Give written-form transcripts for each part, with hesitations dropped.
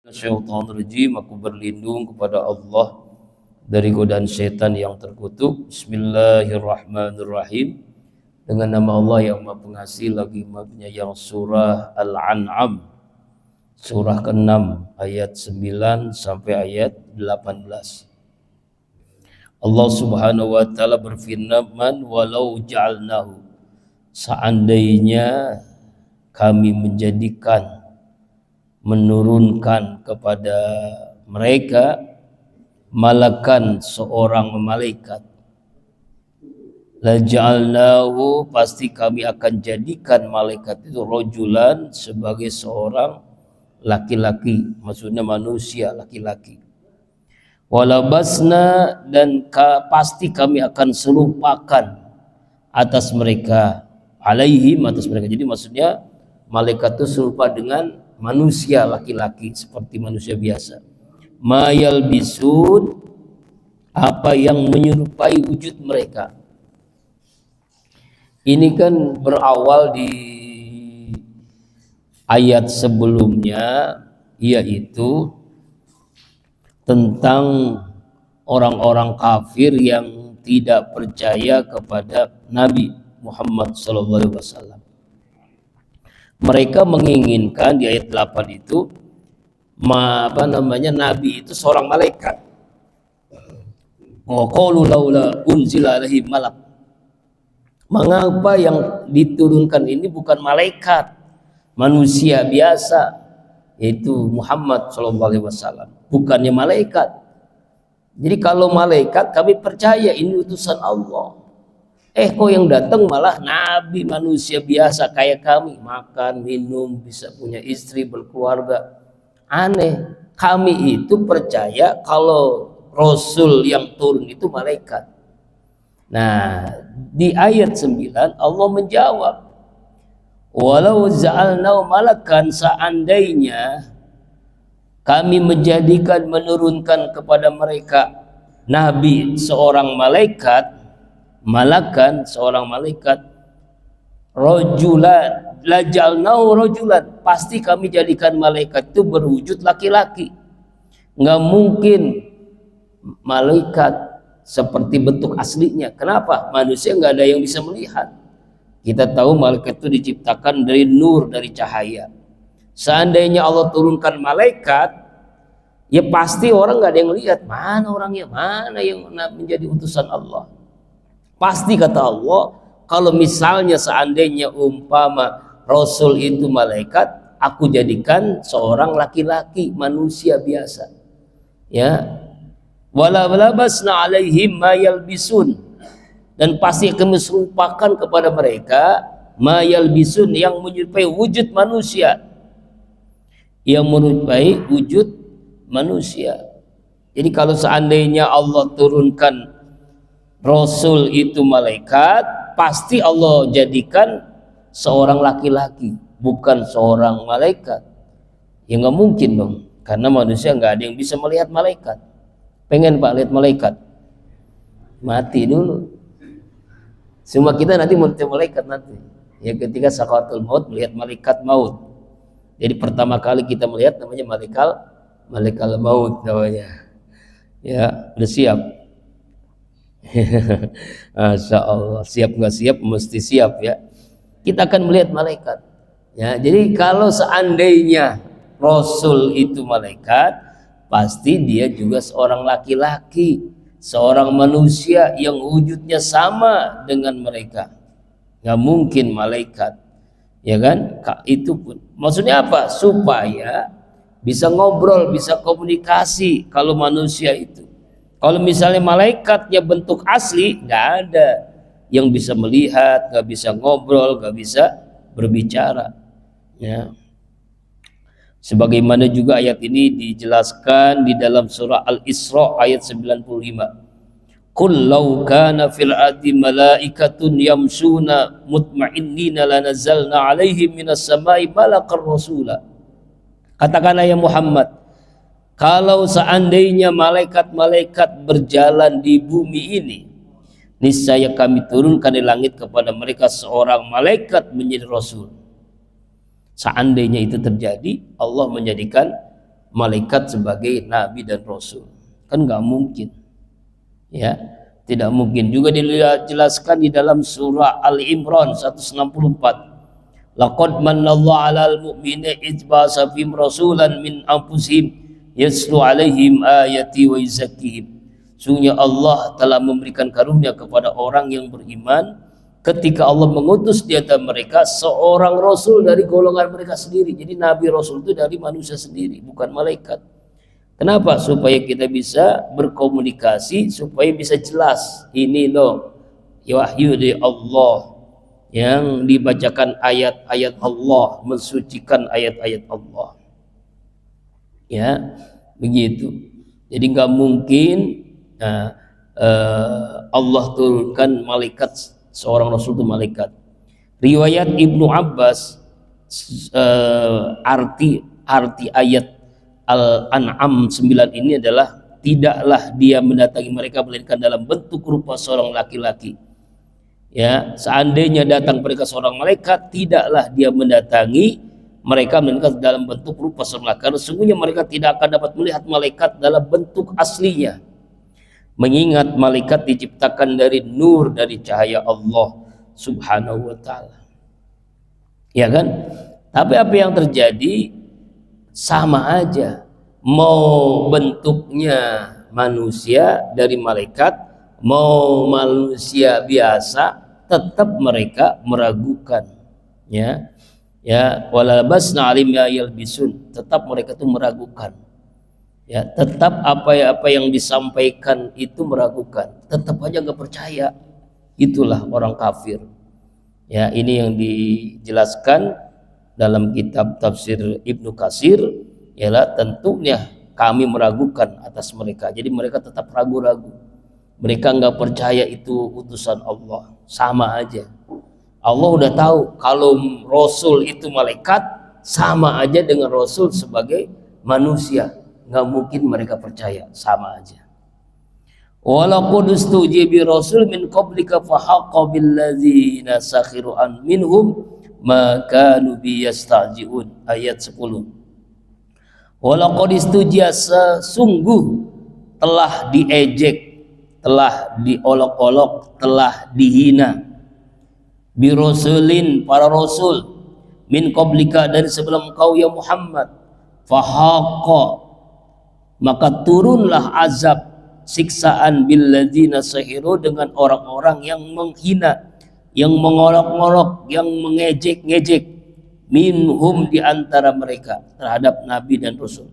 Syaitanirrajim, aku berlindung kepada Allah dari godaan syaitan yang terkutuk. Bismillahirrahmanirrahim. Dengan nama Allah yang Maha Pengasih lagi Maha Penyayang. Surah Al-An'am, surah ke-6 ayat 9 sampai ayat 18. Allah Subhanahu wa taala berfirman, walau ja'alnahu, seandainya kami menurunkan kepada mereka malakan seorang malaikat, la ja'alnahu, pasti kami akan jadikan malaikat itu rojulan, sebagai seorang laki-laki, maksudnya manusia laki-laki. Walabasna, dan pasti kami akan serupakan atas mereka, alaihim, atas mereka. Jadi maksudnya malaikat itu serupa dengan manusia laki-laki seperti manusia biasa. Mayal bisun, apa yang menyerupai wujud mereka. Ini kan berawal di ayat sebelumnya, yaitu tentang orang-orang kafir yang tidak percaya kepada Nabi Muhammad SAW. Mereka menginginkan di ayat 8 itu Nabi itu seorang malaikat. Qalu laula unzila alaihi malak. Mengapa yang diturunkan ini bukan malaikat, manusia biasa, yaitu Muhammad SAW, bukannya malaikat. Jadi kalau malaikat kami percaya ini utusan Allah. Kok yang datang malah nabi manusia biasa kayak kami, makan, minum, bisa punya istri, berkeluarga. Aneh. Kami itu percaya kalau Rasul yang turun itu malaikat. Nah, di ayat 9 Allah menjawab, walau ja'alnahu malakan, seandainya kami menurunkan kepada mereka nabi seorang malaikat, malakan seorang malaikat, rojulan, lajalnau rojulan, pasti kami jadikan malaikat itu berwujud laki-laki. Nggak mungkin malaikat seperti bentuk aslinya. Kenapa? Manusia nggak ada yang bisa melihat. Kita tahu malaikat itu diciptakan dari nur, dari cahaya. Seandainya Allah turunkan malaikat, ya pasti orang nggak ada yang lihat. Mana orangnya, mana yang menjadi utusan Allah. Pasti kata Allah, kalau misalnya seandainya umpama Rasul itu malaikat, aku jadikan seorang laki-laki, manusia biasa. Ya, wala labasna alaihim ma yalbisun, dan pasti akan meserupakan kepada mereka ma yalbisun, yang menyerupai wujud manusia, yang menyerupai wujud manusia. Jadi kalau seandainya Allah turunkan Rasul itu malaikat, pasti Allah jadikan seorang laki-laki, bukan seorang malaikat. Ya nggak mungkin dong, karena manusia nggak ada yang bisa melihat malaikat. Pengen Pak lihat malaikat? Mati dulu. Semua kita nanti melihat malaikat nanti. Ya ketika sakaratul maut, melihat malaikat maut. Jadi pertama kali kita melihat namanya malaikat maut namanya. Ya, udah siap. Masya Allah, siap nggak siap mesti siap ya. Kita akan melihat malaikat. Ya, jadi kalau seandainya Rasul itu malaikat, pasti dia juga seorang laki-laki, seorang manusia yang wujudnya sama dengan mereka. Nggak mungkin malaikat, ya kan? Itu pun maksudnya apa? Supaya bisa ngobrol, bisa komunikasi. Kalau manusia itu, kalau misalnya malaikatnya bentuk asli, nggak ada yang bisa melihat, nggak bisa ngobrol, nggak bisa berbicara. Ya. Sebagaimana juga ayat ini dijelaskan di dalam surah Al-Isra ayat 95. Qul law kana fil ardi malaikatun yamshuna mutma'innina lanazalna 'alaihim minas samai malakar rasula. Katakanlah ya Muhammad, kalau seandainya malaikat-malaikat berjalan di bumi ini, niscaya kami turunkan di langit kepada mereka seorang malaikat menjadi rasul. Seandainya itu terjadi, Allah menjadikan malaikat sebagai nabi dan rasul. Kan nggak mungkin. Ya, tidak mungkin. Juga dijelaskan di dalam surah Al-Imran 164. Laqad manallahu 'alal mu'minina idz ba'atsa fihim rasulan min anfusihim yatlu 'alaihim ayati wa yuzakkihim. Sungguhnya Allah telah memberikan karunia kepada orang yang beriman ketika Allah mengutus di antara mereka seorang rasul dari golongan mereka sendiri. Jadi nabi rasul itu dari manusia sendiri, bukan malaikat. Kenapa? Supaya kita bisa berkomunikasi, supaya bisa jelas ini loh wahyu dari Allah, yang dibacakan ayat-ayat Allah, mensucikan ayat-ayat Allah. Ya, begitu. Jadi nggak mungkin Allah turunkan malaikat, seorang rasul itu malaikat. Riwayat Ibnu Abbas, arti ayat Al-An'am 9 ini adalah tidaklah dia mendatangi mereka melainkan dalam bentuk rupa seorang laki-laki. Ya, seandainya datang mereka seorang malaikat, tidaklah dia mendatangi mereka melainkan dalam bentuk rupa seorang laki. Karena sesungguhnya mereka tidak akan dapat melihat malaikat dalam bentuk aslinya. Mengingat malaikat diciptakan dari nur, dari cahaya Allah Subhanahu wa ta'ala. Ya kan? Tapi apa yang terjadi? Sama aja, mau bentuknya manusia dari malaikat, mau manusia biasa, tetap mereka meragukan. Ya, walabasna alim ya yalbisun, tetap mereka itu meragukan. Ya, tetap apa yang disampaikan itu meragukan, tetap aja nggak percaya. Itulah orang kafir. Ya, ini yang dijelaskan dalam kitab tafsir Ibnu Katsir, ialah tentunya kami meragukan atas mereka. Jadi mereka tetap ragu-ragu. Mereka nggak percaya itu utusan Allah. Sama aja. Allah udah tahu kalau Rasul itu malaikat, sama aja dengan Rasul sebagai manusia. Nggak mungkin mereka percaya. Sama aja. Walaqad ustujiba rasul min qablika fahaqqa billadzina sakhiru an minhum maka nubi yastajiun. Ayat 10. Walaqad istujiya, sesungguh telah diejek, telah diolok-olok, telah dihina birusulin, para rasul, min qablika, dari sebelum kau ya Muhammad, fahaqqa, maka turunlah azab, siksaan billadzina sahiru, dengan orang-orang yang menghina, yang mengolok-olok, yang mengejek-ngejek, minhum, di antara mereka, terhadap nabi dan rasul.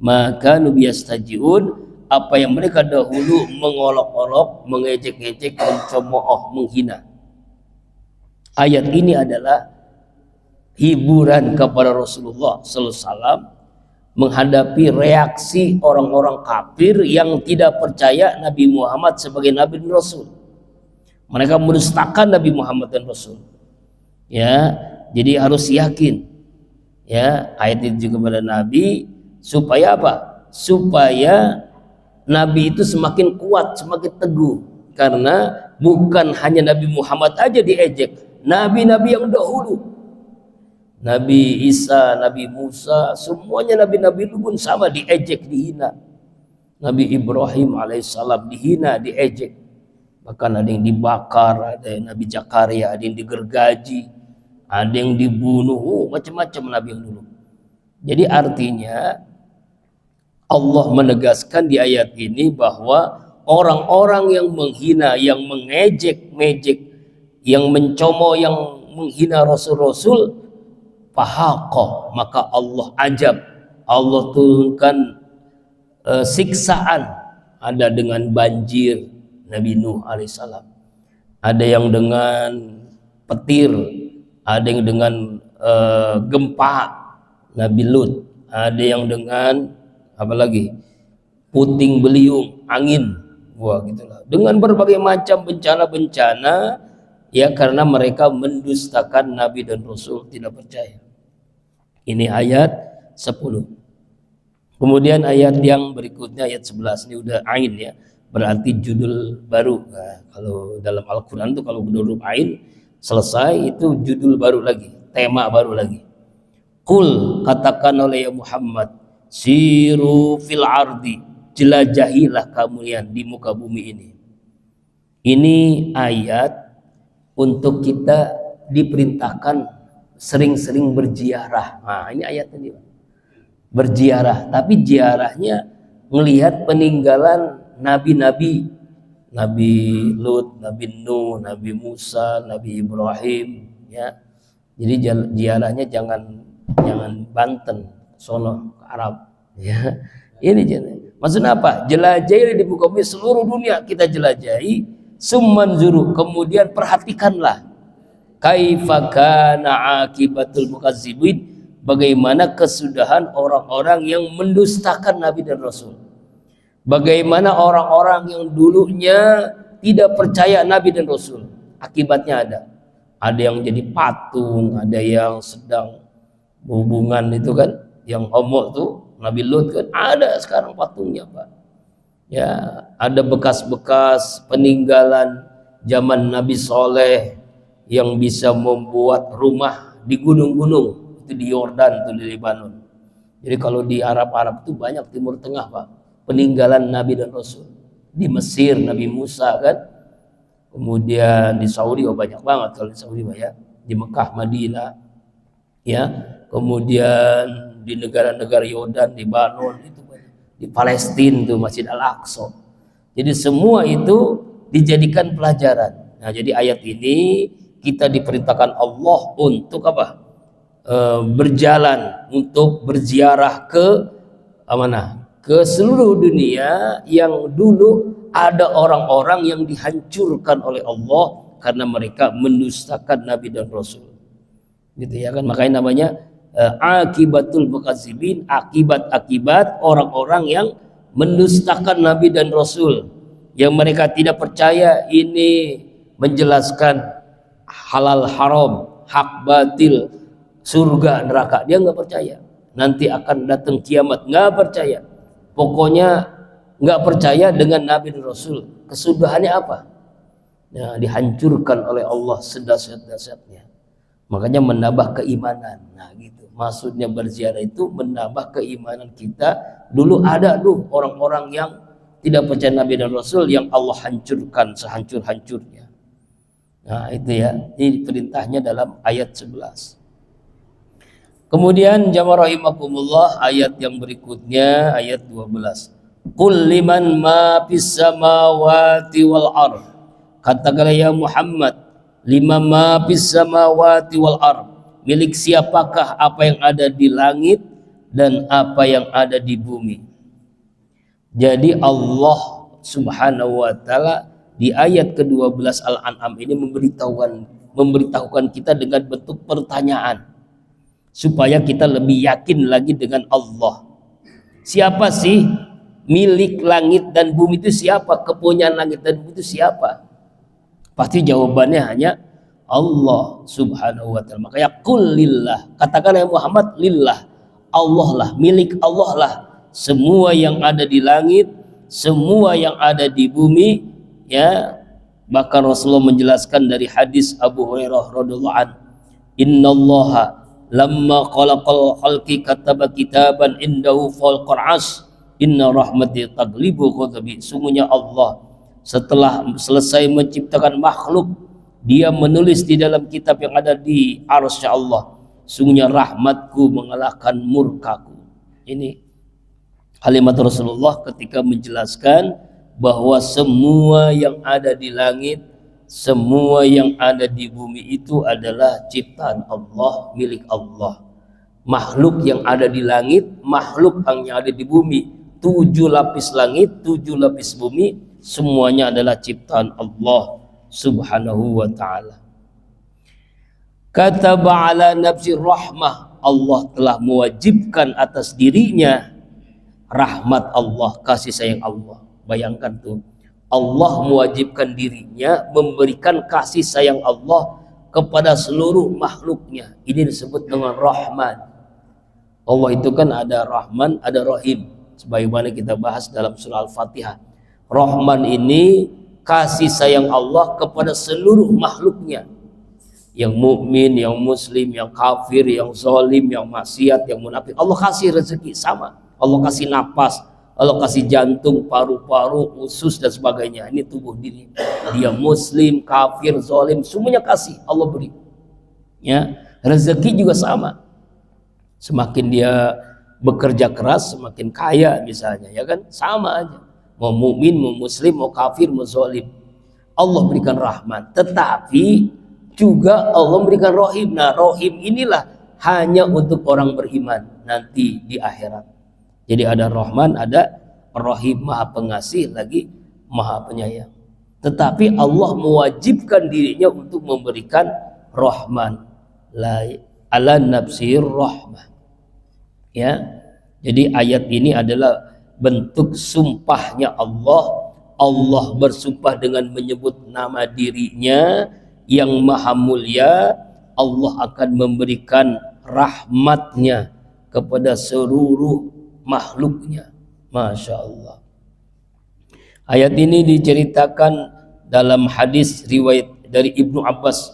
Maka nubiyastajiun, apa yang mereka dahulu mengolok-olok, mengejek-ngejek, mencemooh, menghina. Ayat ini adalah hiburan kepada Rasulullah sallallahu alaihi wasallam menghadapi reaksi orang-orang kafir yang tidak percaya Nabi Muhammad sebagai nabi dan rasul. Mereka mendustakan Nabi Muhammad dan Rasul. Ya, jadi harus yakin. Ya, ayat itu juga kepada Nabi supaya apa? Supaya Nabi itu semakin kuat, semakin teguh. Karena bukan hanya Nabi Muhammad aja diejek, nabi-nabi yang dahulu. Nabi Isa, Nabi Musa, semuanya nabi-nabi itu pun sama diejek, dihina. Nabi Ibrahim alaihissalam dihina, diejek. Bahkan ada yang dibakar, ada yang Nabi Zakaria, ada yang digergaji, ada yang dibunuh, macam-macam nabi yang dulu. Jadi artinya Allah menegaskan di ayat ini bahwa orang-orang yang menghina, yang mengejek-ngejek, yang mencemooh, yang menghina Rasul-Rasul, fahaqqa, maka Allah ajab, Allah turunkan siksaan. Ada dengan banjir, Nabi Nuh alaihissalam, ada yang dengan petir, ada yang dengan gempa, Nabi Lut, ada yang dengan apa lagi, puting beliung, angin, wah gitulah, dengan berbagai macam bencana-bencana, ya karena mereka mendustakan Nabi dan Rasul, tidak percaya. Ini ayat 10. Kemudian ayat yang berikutnya, ayat 11, ini udah ain ya, berarti judul baru. Nah, kalau dalam Al-Quran itu kalau huruf ain selesai itu judul baru lagi, tema baru lagi. Qul, katakan oleh ya Muhammad, Siru fil ardi, jelajahilah kamu di muka bumi ini. Ini ayat untuk kita diperintahkan sering-sering berziarah. Nah, ini ayat ini. Berziarah, tapi ziarahnya melihat peninggalan nabi-nabi, Nabi Lut, Nabi Nuh, Nabi Musa, Nabi Ibrahim, ya. Jadi ziarahnya jangan Banten, sono ke Arab, ya. Ini maksudnya apa? Jelajahi di muka bumi, seluruh dunia kita jelajahi. Summanzuru, kemudian perhatikanlah kaifa kana akibatul mukazzibin, bagaimana kesudahan orang-orang yang mendustakan Nabi dan Rasul. Bagaimana orang-orang yang dulunya tidak percaya Nabi dan Rasul, akibatnya ada yang jadi patung, ada yang sedang hubungan itu kan, yang homo tuh Nabi Lut kan, ada sekarang patungnya, Pak. Ya, ada bekas-bekas peninggalan zaman Nabi Soleh yang bisa membuat rumah di gunung-gunung, itu di Yordan, itu di Lebanon. Jadi kalau di Arab itu banyak, Timur Tengah, Pak, peninggalan Nabi dan Rasul. Di Mesir Nabi Musa kan, kemudian di Saudi banyak banget kalau di Saudi, Pak, ya. Di Mekah, Madinah, ya, kemudian di negara-negara Yordan, di Lebanon itu, di Palestina itu Masjid Al-Aqsa. Jadi semua itu dijadikan pelajaran. Nah, jadi ayat ini kita diperintahkan Allah untuk apa? Berjalan, untuk berziarah ke mana? Ke seluruh dunia yang dulu ada orang-orang yang dihancurkan oleh Allah karena mereka mendustakan Nabi dan Rasul. Gitu ya kan? Makanya namanya akibatul mukazzibin, akibat-akibat orang-orang yang mendustakan Nabi dan Rasul, yang mereka tidak percaya ini menjelaskan halal haram, hak batil, surga neraka. Dia nggak percaya nanti akan datang kiamat, nggak percaya, pokoknya nggak percaya dengan Nabi dan Rasul. Kesudahannya apa? Nah, dihancurkan oleh Allah sedahsyat-dahsyatnya. Makanya menambah keimanan. Nah, gitu. Maksudnya berziarah itu menambah keimanan kita. Dulu ada orang-orang yang tidak percaya Nabi dan Rasul yang Allah hancurkan sehancur-hancurnya. Nah, itu ya. Ini perintahnya dalam ayat 11. Kemudian jamaah rahimakumullah, ayat yang berikutnya ayat 12. Qul liman ma fis samawati wal ardh. Katakanlah ya Muhammad, lima ma fis samawati wal ardh, milik siapakah apa yang ada di langit dan apa yang ada di bumi. Jadi Allah Subhanahu wa taala di ayat ke-12 Al-An'am ini memberitahukan kita dengan bentuk pertanyaan supaya kita lebih yakin lagi dengan Allah. Siapa sih milik langit dan bumi itu? Siapa? Kepunyaan langit dan bumi itu siapa? Pasti jawabannya hanya Allah Subhanahu wa taala. Makanya qul lillah, katakanlah ya Muhammad, lillah, Allah lah, milik Allah lah semua yang ada di langit, semua yang ada di bumi, ya. Bahkan Rasulullah menjelaskan dari hadis Abu Hurairah radhiyallahu an, innallaha lamma khalaqal khalqi kataba kitaban indahu fawqal arsy inna rahmati taglibu ghadabi. Sungguhnya Allah setelah selesai menciptakan makhluk, dia menulis di dalam kitab yang ada di arsy Allah, sungguhnya rahmatku mengalahkan murkaku. Ini kalimat Rasulullah ketika menjelaskan bahwa semua yang ada di langit, semua yang ada di bumi itu adalah ciptaan Allah, milik Allah. Makhluk yang ada di langit, makhluk yang ada di bumi, 7 lapis langit, 7 lapis bumi, semuanya adalah ciptaan Allah Subhanahu wa ta'ala. Kataba ala nafsi rahmah, Allah telah mewajibkan atas dirinya rahmat Allah, kasih sayang Allah. Bayangkan tuh, Allah mewajibkan dirinya memberikan kasih sayang Allah kepada seluruh makhluknya. Ini disebut dengan Rahman. Allah itu kan ada Rahman, ada Rahim, sebagaimana kita bahas dalam surah Al-Fatihah. Rahman ini kasih sayang Allah kepada seluruh makhluknya, yang mukmin, yang muslim, yang kafir, yang zalim, yang maksiat, yang munafik. Allah kasih rezeki sama, Allah kasih napas, Allah kasih jantung, paru-paru, usus dan sebagainya. Ini tubuh diri. Dia muslim, kafir, zalim, semuanya kasih Allah beri. Ya, rezeki juga sama. Semakin dia bekerja keras, semakin kaya misalnya, ya kan? Sama aja. Mau mukmin, mau muslim, mau kafir, mau zalim. Allah berikan rahman, tetapi juga Allah berikan rohim. Nah, rohim inilah hanya untuk orang beriman nanti di akhirat. Jadi ada rahman, ada rohim, maha pengasih, lagi maha penyayang. Tetapi Allah mewajibkan dirinya untuk memberikan rahman, la ala nafsir rahmah. Ya, jadi ayat ini adalah bentuk sumpahnya Allah. Allah bersumpah dengan menyebut nama dirinya yang maha mulia. Allah akan memberikan rahmatnya kepada seluruh makhluknya. Masya Allah. Ayat ini diceritakan dalam hadis riwayat dari Ibnu Abbas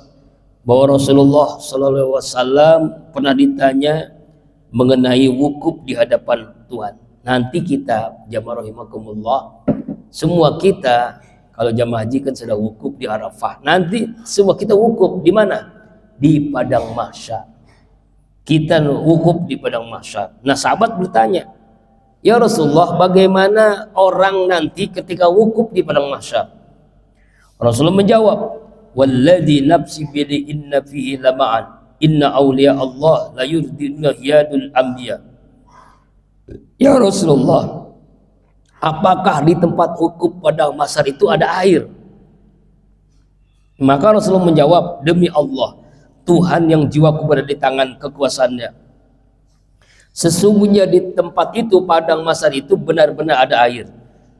bahwa Rasulullah SAW pernah ditanya mengenai wukuf di hadapan Tuhan. Nanti kita jamaah rahimakumullah, semua kita kalau jamaah haji kan sudah wukuf di Arafah. Nanti semua kita wukuf di mana? Di padang mahsyar. Kita wukuf di padang mahsyar. Nah, sahabat bertanya, "Ya Rasulullah, bagaimana orang nanti ketika wukuf di padang mahsyar?" Rasulullah menjawab, "Walladzi nafsi biyadi inna fihi lama'an. Inna awliya Allah la yurdina yadul anbiya." Ya Rasulullah, apakah di tempat wukuf padang mahsyar itu ada air? Maka Rasulullah menjawab, "Demi Allah, Tuhan yang jiwaku berada di tangan kekuasaannya, sesungguhnya di tempat itu, padang mahsyar itu benar-benar ada air.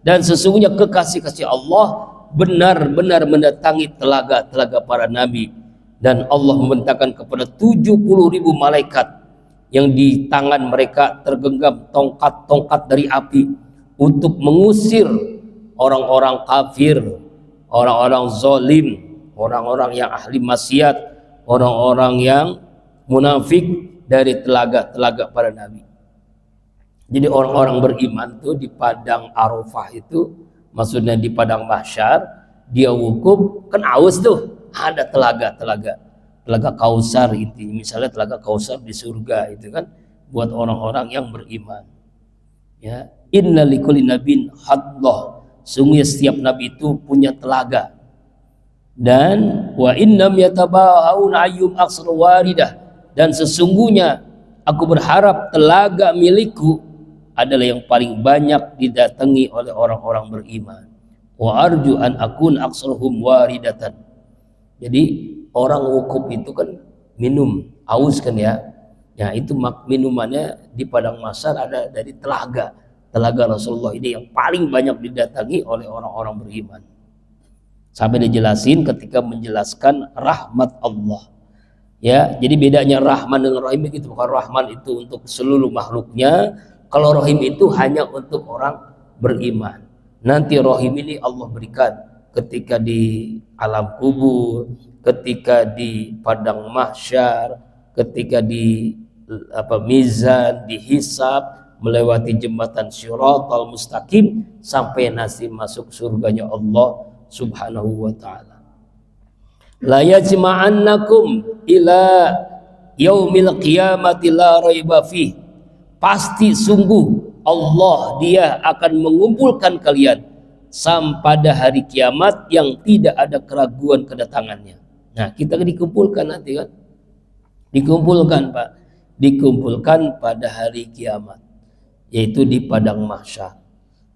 Dan sesungguhnya kekasih-kasih Allah benar-benar mendatangi telaga-telaga para nabi. Dan Allah membentangkan kepada 70.000 malaikat yang di tangan mereka tergenggam tongkat-tongkat dari api untuk mengusir orang-orang kafir, orang-orang zalim, orang-orang yang ahli maksiat, orang-orang yang munafik dari telaga-telaga para nabi." Jadi orang-orang beriman tuh di padang Arafah itu, maksudnya di padang mahsyar, dia wukuf kan aus tuh, ada telaga-telaga, telaga Kausar intinya, misalnya telaga Kausar di surga itu kan buat orang-orang yang beriman. Ya, inna likulli nabiyyin haddah, sungguh setiap nabi itu punya telaga. Dan wa innam yatabahuna ayyum aksar waridah, dan sesungguhnya aku berharap telaga milikku adalah yang paling banyak didatangi oleh orang-orang beriman. Wa arju an akun aksarhum waridatan. Jadi orang wukuf itu kan minum, aus kan ya. Ya, itu minumannya di padang mahsyar ada dari telaga. Telaga Rasulullah ini yang paling banyak didatangi oleh orang-orang beriman. Sampai dijelasin ketika menjelaskan rahmat Allah. Ya, jadi bedanya Rahman dengan Rahim itu, bukan Rahman itu untuk seluruh makhluknya, kalau Rahim itu hanya untuk orang beriman. Nanti Rahim ini Allah berikan ketika di alam kubur, ketika di padang mahsyar, ketika di mizan, dihisab, melewati jembatan Shiratal Mustaqim sampai nanti masuk surganya Allah Subhanahu wa taala. La yajma'annakum ila yaumil qiyamati la raiba fih. Pasti sungguh Allah dia akan mengumpulkan kalian sampai hari kiamat yang tidak ada keraguan kedatangannya. Nah, kita dikumpulkan nanti kan? Dikumpulkan, Pak. Dikumpulkan pada hari kiamat, yaitu di padang mahsyar.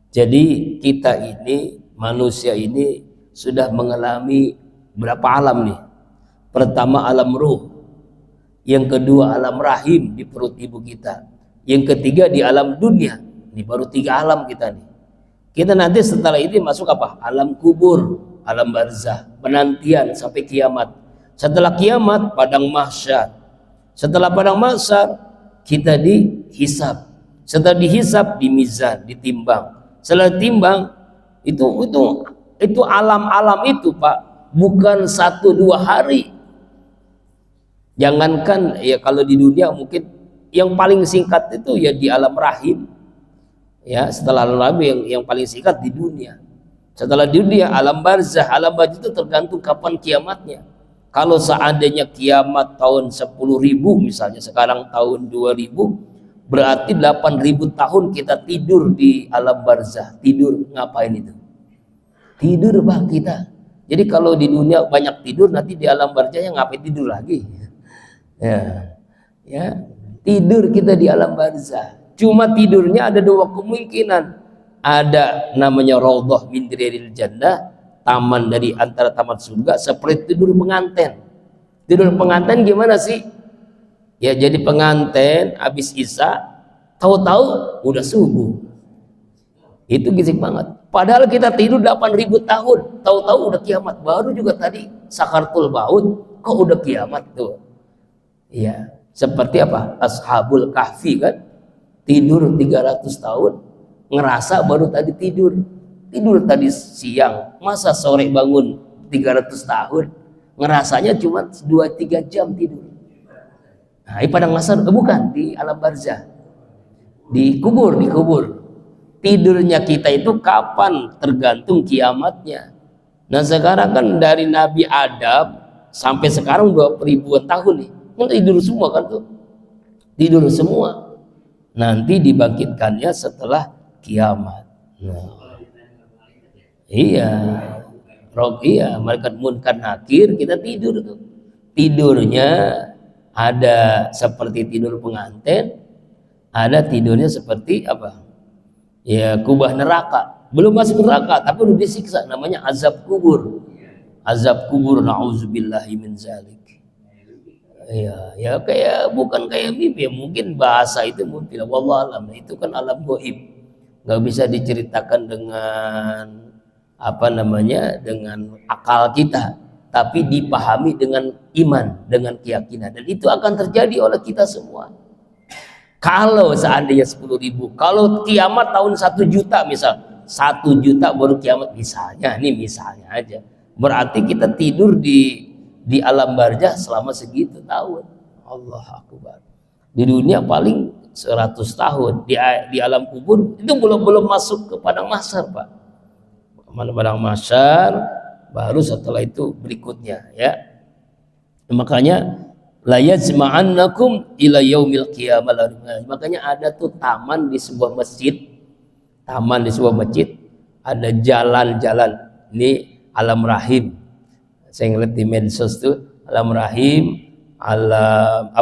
Jadi kita ini, manusia ini sudah mengalami berapa alam nih? Pertama alam ruh, yang kedua alam rahim di perut ibu kita, yang ketiga di alam dunia. Ini baru 3 alam kita nih. Kita nanti setelah ini masuk apa? Alam kubur, alam barzah, penantian sampai kiamat. Setelah kiamat padang mahsyar. Setelah padang mahsyar kita dihisab. Setelah dihisab di mizan, ditimbang. Setelah timbang itu alam-alam itu, Pak, bukan 1-2 hari. Jangankan ya kalau di dunia mungkin yang paling singkat itu ya di alam rahim. Ya, setelah alam lahir yang paling singkat di dunia. Setelah di dunia alam barzah. Alam barzah itu tergantung kapan kiamatnya. Kalau seandainya kiamat tahun 10.000 misalnya, sekarang tahun 2000, berarti 8.000 tahun kita tidur di alam barzah. Tidur ngapain itu? Tidur bah kita. Jadi kalau di dunia banyak tidur, nanti di alam barzahnya ngapain tidur lagi? Ya, ya, tidur kita di alam barzah. Cuma tidurnya ada dua kemungkinan. Ada namanya raudhah min riyadil jannah, taman dari antara taman surga, seperti tidur pengantin. Tidur pengantin gimana sih? Ya jadi pengantin habis isya, tahu-tahu udah subuh. Itu gisik banget. Padahal kita tidur 8.000 tahun, tahu-tahu udah kiamat. Baru juga tadi sakaratul maut, kok udah kiamat tuh. Iya, seperti apa? Ashabul Kahfi kan, tidur 300 tahun, ngerasa baru tadi tidur. Tidur tadi siang, masa sore bangun 300 tahun, ngerasanya cuma 2-3 jam tidur. Nah, di padang mahsyar bukan, di alam barzah. Dikubur. Tidurnya kita itu kapan? Tergantung kiamatnya. Nah, sekarang kan dari Nabi Adam sampai sekarang 20.000-an tahun nih. Kan tidur semua kan tuh. Tidur semua. Nanti dibangkitkannya setelah kiamat. Nah, iya. Malaikat munkar nakir, kita tidur tuh. Tidurnya ada seperti tidur pengantin, ada tidurnya seperti apa? Ya, kubah neraka. Belum masuk neraka, tapi udah disiksa, namanya azab kubur. Azab kubur, na'udzubillahi min zalik. Ya kayak bukan kayak mimpi ya, mungkin bahasa itu mimpi, wallahu alam. Itu kan alam gaib, nggak bisa diceritakan dengan apa namanya, dengan akal kita, tapi dipahami dengan iman, dengan keyakinan, dan itu akan terjadi oleh kita semua. Kalau seandainya 10.000, kalau kiamat tahun 1 juta misal, 1 juta baru kiamat misalnya, ini misalnya aja, berarti kita tidur di alam barzah selama segitu tahun. Allah akbar. Di dunia paling 100 tahun, di alam kubur itu belum masuk ke padang mahsyar, Pak. Padang mahsyar baru setelah itu berikutnya, ya. Makanya la yajma'annakum ila yaumil qiyamah. Makanya ada tuh taman di sebuah masjid. Taman di sebuah masjid ada jalan-jalan. Ini alam rahim. Saya ngeliat di medsos tuh, alam rahim, alam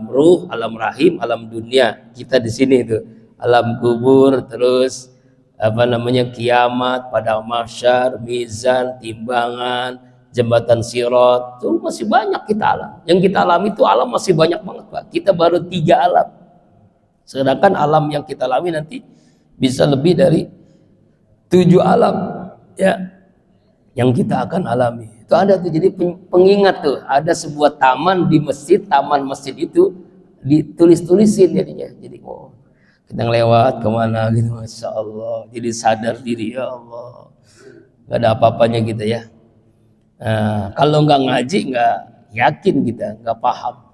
ruh, alam rahim, alam dunia. Kita di sini tuh alam kubur, terus apa namanya, kiamat, padang mahsyar, mizan, timbangan, jembatan sirat. Itu masih banyak kita alam. Yang kita alami itu alam masih banyak banget, Pak. Kita baru 3 alam. Sedangkan alam yang kita alami nanti bisa lebih dari 7 alam, ya, yang kita akan alami. Itu ada tuh, jadi pengingat tuh, ada sebuah taman di masjid, taman masjid itu ditulis-tulisin jadinya. Jadi kita ngelewat kemana gitu, Masya Allah, jadi sadar diri, ya Allah, gak ada apa-apanya gitu ya. Nah, kalau nggak ngaji nggak yakin kita, nggak paham,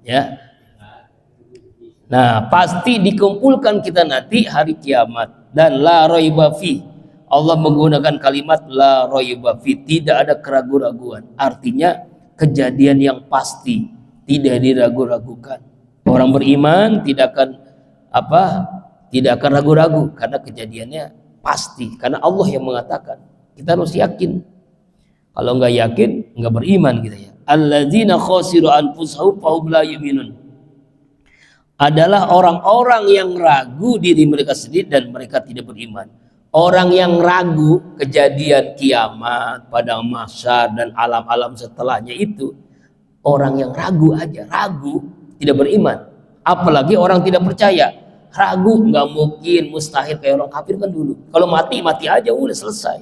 ya. Nah, pasti dikumpulkan kita nanti hari kiamat, dan la raiba fi. Allah menggunakan kalimat la raiba fi, tidak ada keraguan-raguan. Artinya kejadian yang pasti, tidak diragu-ragukan. Orang beriman tidak akan ragu-ragu karena kejadiannya pasti, karena Allah yang mengatakan. Kita harus yakin. Kalau nggak yakin, nggak beriman gitu ya. Alladzina khasiru anfusahum fahum la yu'minun. Adalah orang-orang yang ragu diri mereka sendiri dan mereka tidak beriman. Orang yang ragu kejadian kiamat, padang mahsyar dan alam-alam setelahnya itu, orang yang ragu aja, ragu, tidak beriman. Apalagi orang tidak percaya, ragu, nggak mungkin, mustahil, kayak orang kafir kan dulu. Kalau mati aja udah selesai.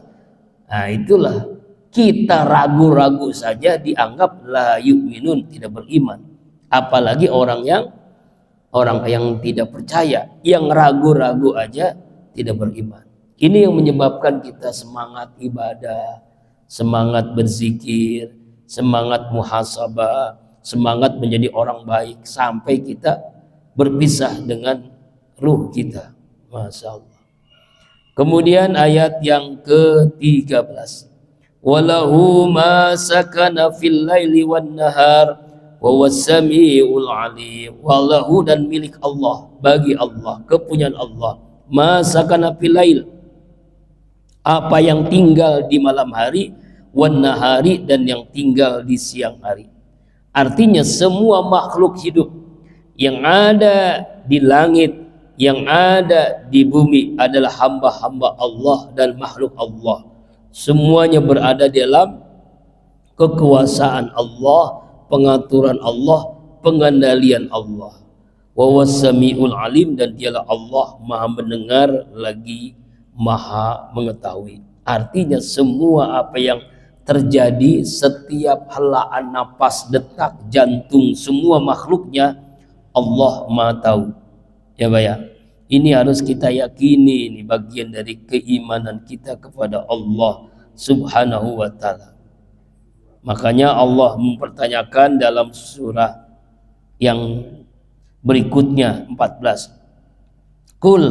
Nah itulah, kita ragu-ragu saja dianggap la yu'minun, tidak beriman. Apalagi orang yang tidak percaya, yang ragu-ragu aja tidak beriman. Ini yang menyebabkan kita semangat ibadah, semangat berzikir, semangat muhasabah, semangat menjadi orang baik, sampai kita berpisah dengan ruh kita. Masya Allah. Kemudian ayat yang ke-13. Walahu ma sakana fil laili wan nahar wa was-sami'ul alim. Walahu, dan milik Allah, bagi Allah, kepunyaan Allah, ma sakana fil lail, apa yang tinggal di malam hari, wan nahari, dan yang tinggal di siang hari. Artinya semua makhluk hidup yang ada di langit, yang ada di bumi adalah hamba-hamba Allah dan makhluk Allah. Semuanya berada dalam kekuasaan Allah, pengaturan Allah, pengendalian Allah. Wa was-sami'ul alim, dan dialah Allah maha mendengar lagi maha mengetahui. Artinya semua apa yang terjadi, setiap helaan napas, detak jantung, semua makhluknya Allah maha tahu. Ya Pak ya, ini harus kita yakini, ini bagian dari keimanan kita kepada Allah Subhanahu wa ta'ala. Makanya Allah mempertanyakan dalam surah yang berikutnya 14. Qul,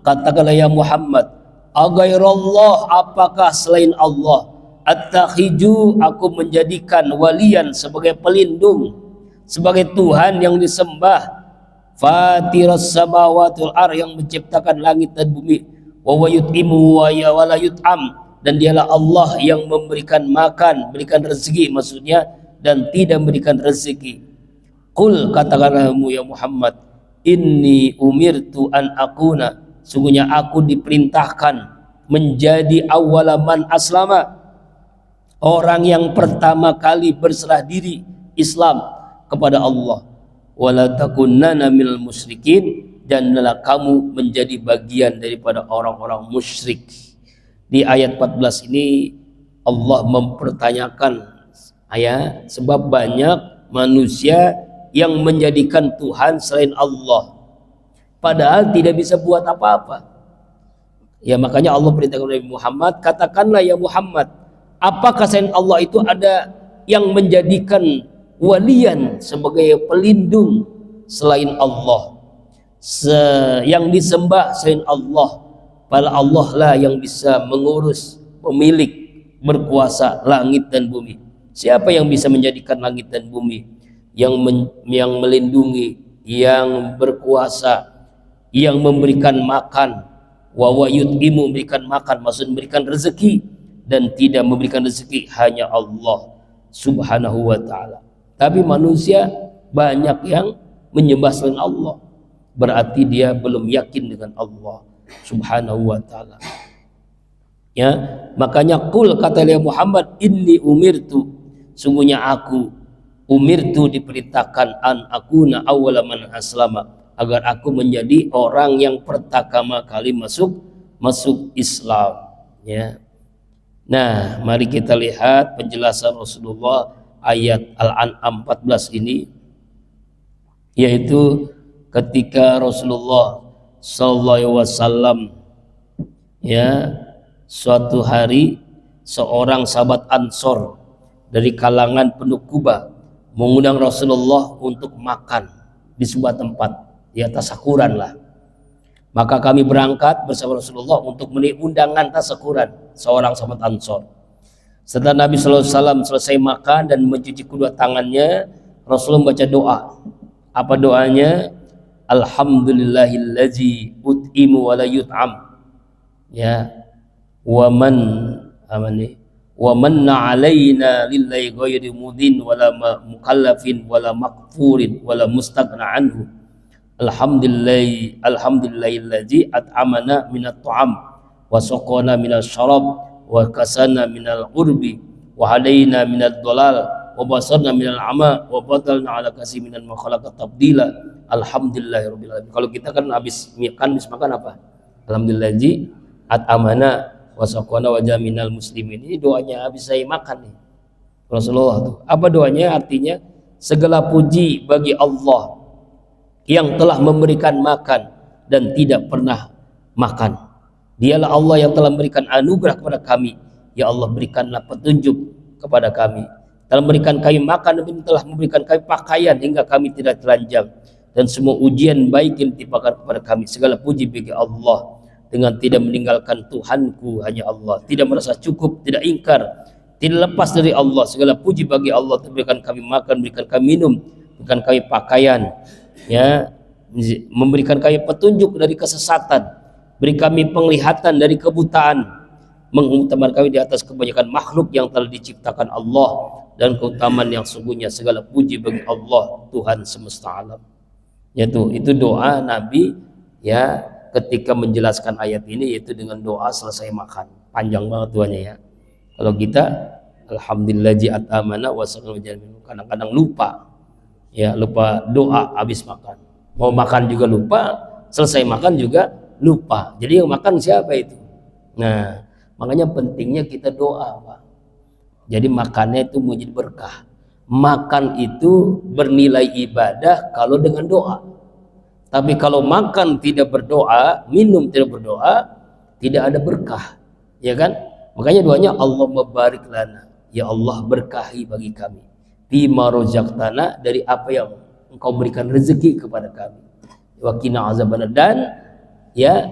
katakanlah ya Muhammad, aghairallah, apakah selain Allah, attakhiju, aku menjadikan walian, sebagai pelindung, sebagai Tuhan yang disembah, fatiras samawati wal ardh, yang menciptakan langit dan bumi, wa yut'imu wa la yut'am, dan dialah Allah yang memberikan makan, berikan rezeki maksudnya, dan tidak memberikan rezeki. Qul, katakanlah ya Muhammad, inni umirtu an akuna, sungguhnya aku diperintahkan menjadi awwalaman aslama, orang yang pertama kali berserah diri Islam kepada Allah. Wala takunanna minal musyrikin, dan hendaklah kamu menjadi bagian daripada orang-orang musyrik. Di ayat 14 ini Allah mempertanyakan, ya, sebab banyak manusia yang menjadikan Tuhan selain Allah, padahal tidak bisa buat apa-apa. Ya, makanya Allah perintahkan Nabi Muhammad, katakanlah ya Muhammad, apakah selain Allah itu ada yang menjadikan walian, sebagai pelindung selain Allah, yang disembah selain Allah, padahal Allah lah yang bisa mengurus, pemilik, berkuasa langit dan bumi. Siapa yang bisa menjadikan langit dan bumi, yang melindungi, yang berkuasa, yang memberikan makan, wa yut'imu, memberikan makan, maksud memberikan rezeki, dan tidak memberikan rezeki hanya Allah Subhanahu wa ta'ala. Tapi manusia banyak yang menyembah selain Allah, berarti dia belum yakin dengan Allah Subhanahu wa ta'ala. Ya, makanya qul, kata Muhammad, inni umirtu, sungguhnya aku, umirtu, diperintahkan, an akuna awwala man aslama, agar aku menjadi orang yang pertama kali masuk Islam. Ya. Nah, mari kita lihat penjelasan Rasulullah ayat Al-An'am 14 ini, yaitu ketika Rasulullah sallallahu alaihi wasallam, ya, suatu hari seorang sahabat Ansor dari kalangan penduduk Kuba mengundang Rasulullah untuk makan di sebuah tempat, ya, tasakuran lah. Maka kami berangkat bersama Rasulullah untuk memenuhi undangan tasakuran seorang sahabat Ansor. Setelah Nabi sallallahu alaihi wasallam selesai makan dan mencuci kedua tangannya, Rasulullah membaca doa. Apa doanya? Alhamdulillahillazi ut'imu wa la yut'am. Ya. Wa manna alaina lillahi ghairi mudin wala mukallafin wala makfurin wala mustaghna anhu. Alhamdulillahillazi at'amana minat ta'am wa saqana minal syarab wa kasana minal urbi wa hadaina minad dolal wa basarna minal ama wa batalna ala kasih minal makhalakat tabdila. Alhamdulillahirabbil alamin. Kalau kita kan habis makan apa? Alhamdulillahi at'amana wa saqana wa jaminal muslimin. Ini doanya habis saya makan nih Rasulullah tuh. Apa doanya? Artinya segala puji bagi Allah yang telah memberikan makan dan tidak pernah makan. Dialah Allah yang telah memberikan anugerah kepada kami. Ya Allah, berikanlah petunjuk kepada kami. Telah memberikan kami makan dan telah memberikan kami pakaian hingga kami tidak telanjang. dan semua ujian baik yang ditimpakan kepada kami. Segala puji bagi Allah, dengan tidak meninggalkan Tuhanku hanya Allah, tidak merasa cukup, tidak ingkar, tidak lepas dari Allah. Segala puji bagi Allah, memberikan kami makan, memberikan kami minum, memberikan kami pakaian, ya, memberikan kami petunjuk dari kesesatan, beri kami penglihatan dari kebutaan, mengutamakan kami di atas kebanyakan makhluk yang telah diciptakan Allah, dan keutamaan yang sungguhnya segala puji bagi Allah Tuhan semesta alam. Yaitu itu doa Nabi ya ketika menjelaskan ayat ini, yaitu dengan doa selesai makan. Panjang banget doanya ya. Kalau kita alhamdulillah ji'at amana wa kadang-kadang lupa ya, lupa doa habis makan. Mau makan juga lupa, selesai makan juga lupa. Jadi yang makan siapa itu? Nah, makanya pentingnya kita doa, Pak. Jadi makannya itu menjadi berkah. Makan itu bernilai ibadah kalau dengan doa. Tapi kalau makan tidak berdoa, minum tidak berdoa, tidak ada berkah, ya kan? Makanya doanya Allahumma barik lana, ya Allah berkahi bagi kami, bima rozaqtana, dari apa yang Engkau berikan rezeki kepada kami, wa qina azabannar, dan ya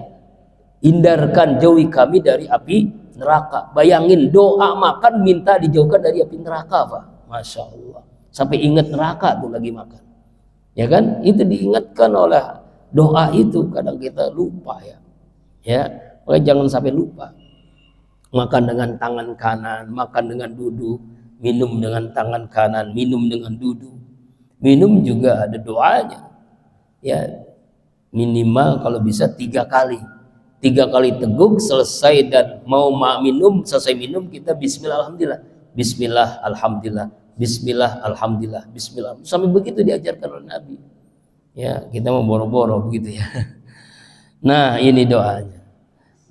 hindarkan, jauhi kami dari api neraka. Bayangin doa makan minta dijauhkan dari api neraka, Pak. Masya Allah, sampai ingat neraka tuh lagi makan, ya kan? Itu diingatkan oleh doa itu. Kadang kita lupa ya, makanya jangan sampai lupa. Makan dengan tangan kanan, makan dengan duduk, minum dengan tangan kanan, minum dengan duduk. Minum juga ada doanya, ya, minimal kalau bisa 3 kali. 3 kali teguk selesai, dan mau minum, selesai minum kita bismillah alhamdulillah, bismillah alhamdulillah, bismillah alhamdulillah, bismillah. Sampai begitu diajarkan oleh Nabi. Ya, kita mau boro-boro begitu ya. Nah, ini doanya.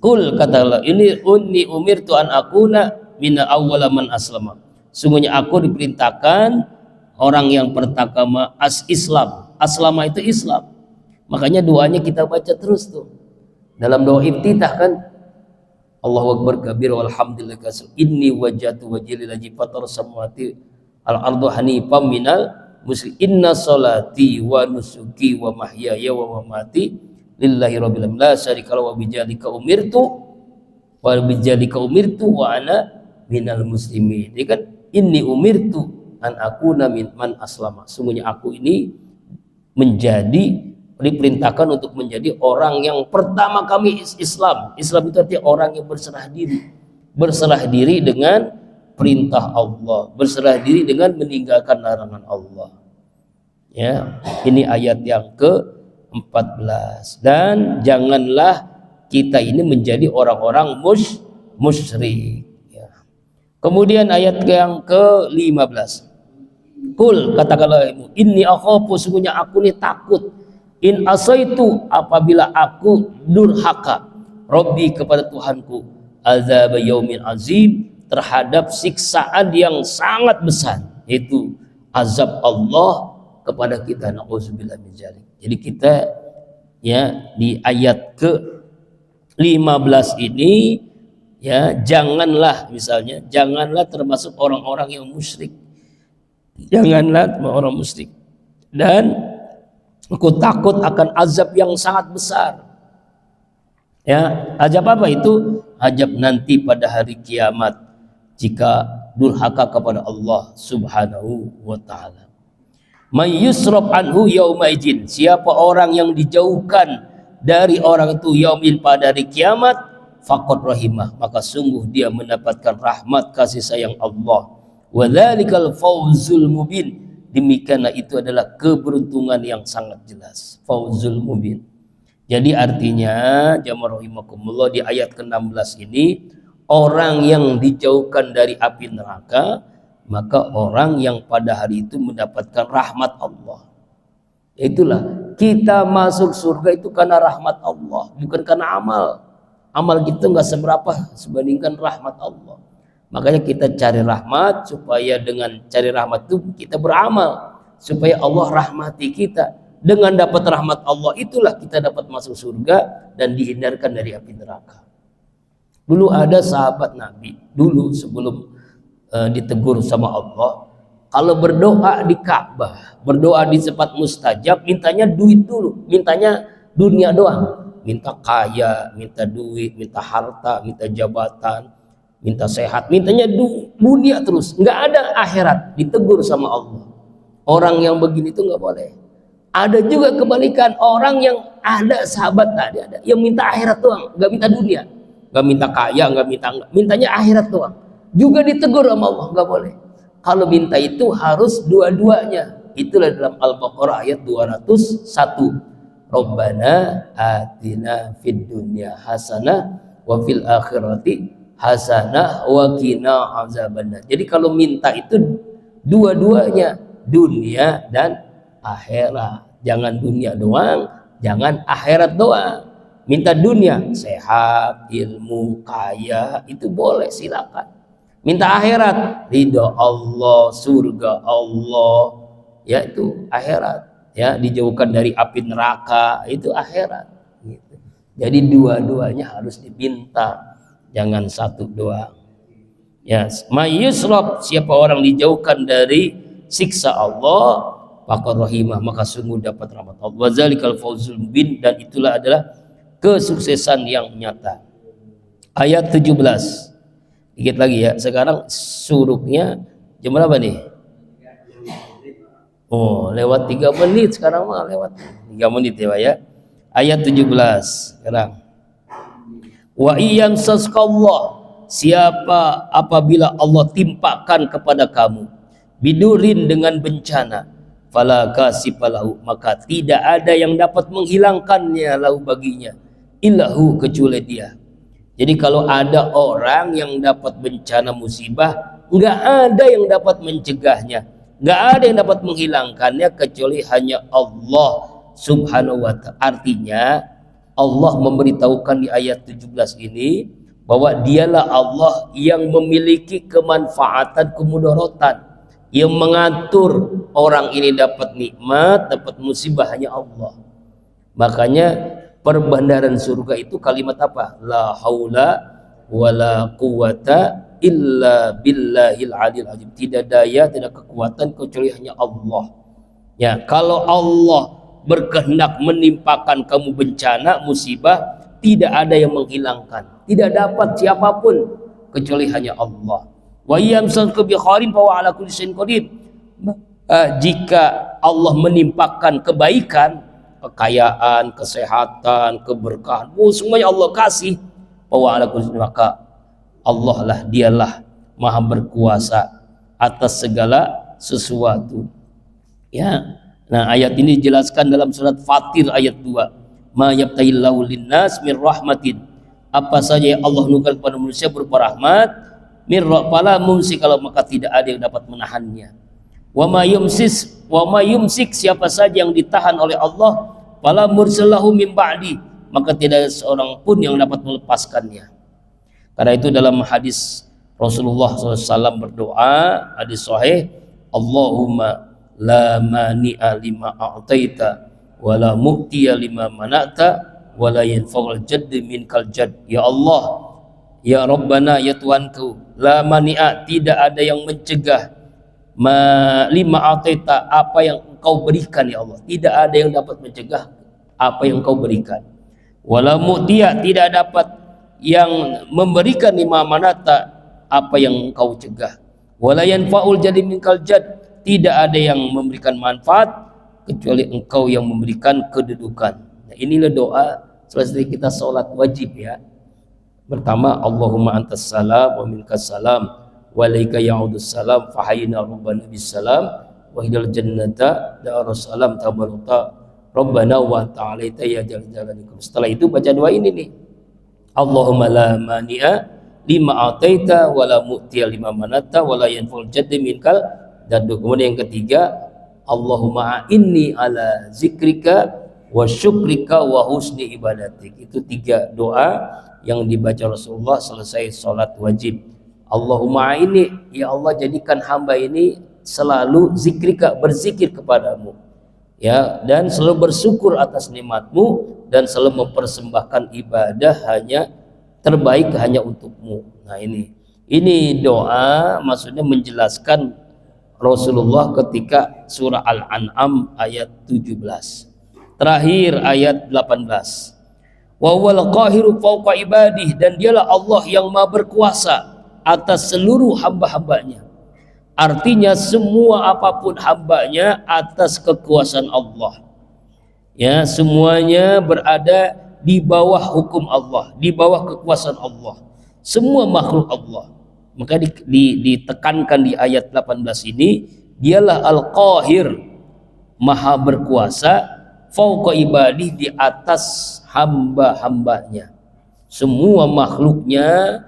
Kul, kata Allah, ini unni umirtu an akuna mina awwala man aslama. Sungguhnya aku diperintahkan orang yang pertama Islam. Aslama itu Islam. Makanya doanya kita baca terus tuh. Dalam doa iftitah kan, Allahu akbar kabir walhamdulillah kasir, inni wajjahtu wajhi lillazi fatara samawati al ardu hanifan minal musyrik, inna salati wa nusuki wa mahyaya wa mamati lillahi rabbil alamin la syarika lahu wa bidzalika umirtu wa ana minal muslimin. Ini kan inni umirtu an akuna min man aslama. Sungguhnya aku ini diperintahkan untuk menjadi orang yang pertama kami Islam. Islam itu artinya orang yang berserah diri dengan perintah Allah, berserah diri dengan meninggalkan larangan Allah. Ya, ini ayat yang ke-14. Dan janganlah kita ini menjadi orang-orang musyrik. Ya. Kemudian ayat yang ke-15. Kul, katakanlah, inni akhafu, sungguhnya aku ini takut, in asaitu, apabila aku durhaka, Rabbi, kepada Tuhanku, azab yaumin azim, terhadap siksaan yang sangat besar, yaitu azab Allah kepada kita. Nauzubillah min dzalik. Jadi kita ya di ayat ke-15 ini ya, janganlah termasuk orang-orang yang musyrik. Janganlah orang musyrik. Dan aku takut akan azab yang sangat besar. Ya, azab apa itu? Azab nanti pada hari kiamat jika durhaka kepada Allah Subhanahu wa taala. May yusrab anhu yauma idzin, siapa orang yang dijauhkan dari orang itu yaumin, pada hari kiamat, faqad rahimah, maka sungguh dia mendapatkan rahmat kasih sayang Allah. Wa dzalikal fawzul mubin, demikianlah itu adalah keberuntungan yang sangat jelas, fawzul mubin. Jadi artinya jamaah rahimakumullah, di ayat ke-16 ini, orang yang dijauhkan dari api neraka, maka orang yang pada hari itu mendapatkan rahmat Allah. Itulah kita masuk surga itu karena rahmat Allah, bukan karena amal. Amal kita nggak seberapa sebandingkan rahmat Allah. Makanya kita cari rahmat, supaya dengan cari rahmat itu kita beramal, supaya Allah rahmati kita. Dengan dapat rahmat Allah itulah kita dapat masuk surga dan dihindarkan dari api neraka. Dulu ada sahabat Nabi, dulu sebelum ditegur sama Allah, Kalau berdoa di Ka'bah, berdoa di tempat mustajab, mintanya duit dulu, mintanya dunia doang. Minta kaya, minta duit, minta harta, minta jabatan, minta sehat, mintanya dunia terus. Nggak ada akhirat, ditegur sama Allah. Orang yang begini itu nggak boleh. Ada juga kebalikan, orang yang ada sahabat tadi ada yang minta akhirat doang, nggak minta dunia, nggak minta kaya, mintanya akhirat doang. Juga ditegur sama Allah, nggak boleh. Kalau minta itu harus dua-duanya. Itulah dalam Al-Baqarah ayat 201. Rabbana atina fid dunya hasanah wa fil akhirati hasanah wa qina azabannar. Jadi kalau minta itu dua-duanya, dunia dan akhirat. Jangan dunia doang, jangan akhirat doang. Minta dunia, sehat, ilmu, kaya, itu boleh, silakan. Minta akhirat, ridho Allah, surga Allah, ya itu akhirat, ya dijauhkan dari api neraka, itu akhirat. Gitu. Jadi dua-duanya harus diminta, jangan satu doang. Ya, mayusrob, siapa orang dijauhkan dari siksa Allah, maka rahimah, maka sungguh dapat rahmat Allah. Wazalikal fawzul mubin, dan itulah adalah kesuksesan yang nyata. Ayat 17. Dikit lagi ya. Sekarang suruknya jam berapa nih? Oh, lewat 3 menit sekarang mah, lewat 3 menit ya Pak ya. Ayat 17 sekarang. Wa iyam saskallah, siapa apabila Allah timpakan kepada kamu bidurin dengan bencana, fala kasifalahu, maka tidak ada yang dapat menghilangkannya lahu baginya, illahu, kecuali dia. Jadi kalau ada orang yang dapat bencana musibah, nggak ada yang dapat mencegahnya, nggak ada yang dapat menghilangkannya kecuali hanya Allah subhanahu wa ta'ala. Artinya Allah memberitahukan di ayat 17 ini bahwa dialah Allah yang memiliki kemanfaatan, kemudaratan, yang mengatur orang ini dapat nikmat, dapat musibah, hanya Allah. Makanya perbandaran surga itu kalimat apa? La haula wala quwata illa billahil aliyil azim. Tidak daya, tidak kekuatan kecuali hanya Allah. Ya, kalau Allah berkehendak menimpakan kamu bencana, musibah, tidak ada yang menghilangkan. Tidak dapat siapapun kecuali hanya Allah. Wa yamsaka bi khairin fa huwa ala kulli syai'in qadir. Jika Allah menimpakan kebaikan, kekayaan, kesehatan, keberkahan, semuanya Allah kasih, maka Allah lah, dialah maha berkuasa atas segala sesuatu. Ya, nah ayat ini dijelaskan dalam surat Fatir ayat 2. Ma yabtahillahu linnas min rahmatin, apa saja yang Allah anugerahkan kepada manusia berupa rahmat, min fala mumsik, kalau maka tidak ada yang dapat menahannya. Wa ma yumsik, siapa saja yang ditahan oleh Allah, fala mursalahu min ba'di, maka tidak ada seorang pun yang dapat melepaskannya. Karena itu dalam hadis Rasulullah SAW berdoa, hadis sahih, Allahumma la mani'a lima a'taita wa la mu'tiya lima mana'ta wa la yanfa'ul jaddi minkal jadd. Ya Allah, ya Rabbana, ya Tuhanku, la mani'a, tidak ada yang mencegah, lima ataita, apa yang engkau berikan ya Allah, tidak ada yang dapat mencegah apa yang engkau berikan. Wala mu'tiya, tidak dapat yang memberikan lima manata, apa yang engkau cegah. Wala yanfa'ul jadi minkal jad, tidak ada yang memberikan manfaat kecuali engkau yang memberikan kedudukan. Nah, inilah doa selesai kita sholat wajib ya. Pertama, Allahumma antas salam wa minkas salam wa alaika ya'udus salam fahayina rabbana bis salam wa hidal jannata darus salam tabaraka rabbana wa ta'alaita ya jalalikum. Setelah itu baca doa ini nih, Allahumma la mani'a lima ataita wa la mu'tiya lima manata wa la yanfa'ul jaddi minkal jaddu. Kemudian yang ketiga, Allahumma inni ala zikrika wa syukrika wa husni ibadatik. Itu 3 doa yang dibaca Rasulullah selesai sholat wajib. Allahumma ini, ya Allah, jadikan hamba ini selalu zikrika, berzikir kepadamu ya, dan selalu bersyukur atas nikmatmu, dan selalu mempersembahkan ibadah hanya terbaik hanya untukmu. Nah ini doa maksudnya menjelaskan Rasulullah ketika surah Al-An'am ayat 17. Terakhir ayat 18. Wa huwal qahiru fawqa ibadih, dan dialah Allah yang maha berkuasa atas seluruh hamba-hambanya. Artinya semua apapun hambanya atas kekuasaan Allah. Ya, semuanya berada di bawah hukum Allah, di bawah kekuasaan Allah. Semua makhluk Allah. Maka ditekankan di ayat 18 ini, dialah Al-Qahir, maha berkuasa, fauqa ibadih, di atas hamba-hambanya. Semua makhluknya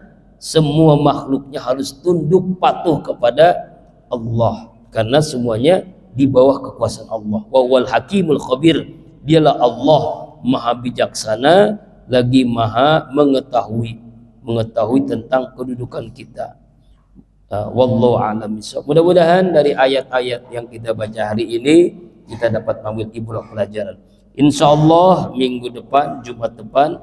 harus tunduk patuh kepada Allah, karena semuanya di bawah kekuasaan Allah. Wa huwal hakimul khabir, dialah Allah maha bijaksana lagi maha mengetahui tentang kedudukan kita. Wallahu a'lam bishawab. Mudah-mudahan dari ayat-ayat yang kita baca hari ini kita dapat mengambil ibrah pelajaran. Insyaallah minggu depan, Jumat depan,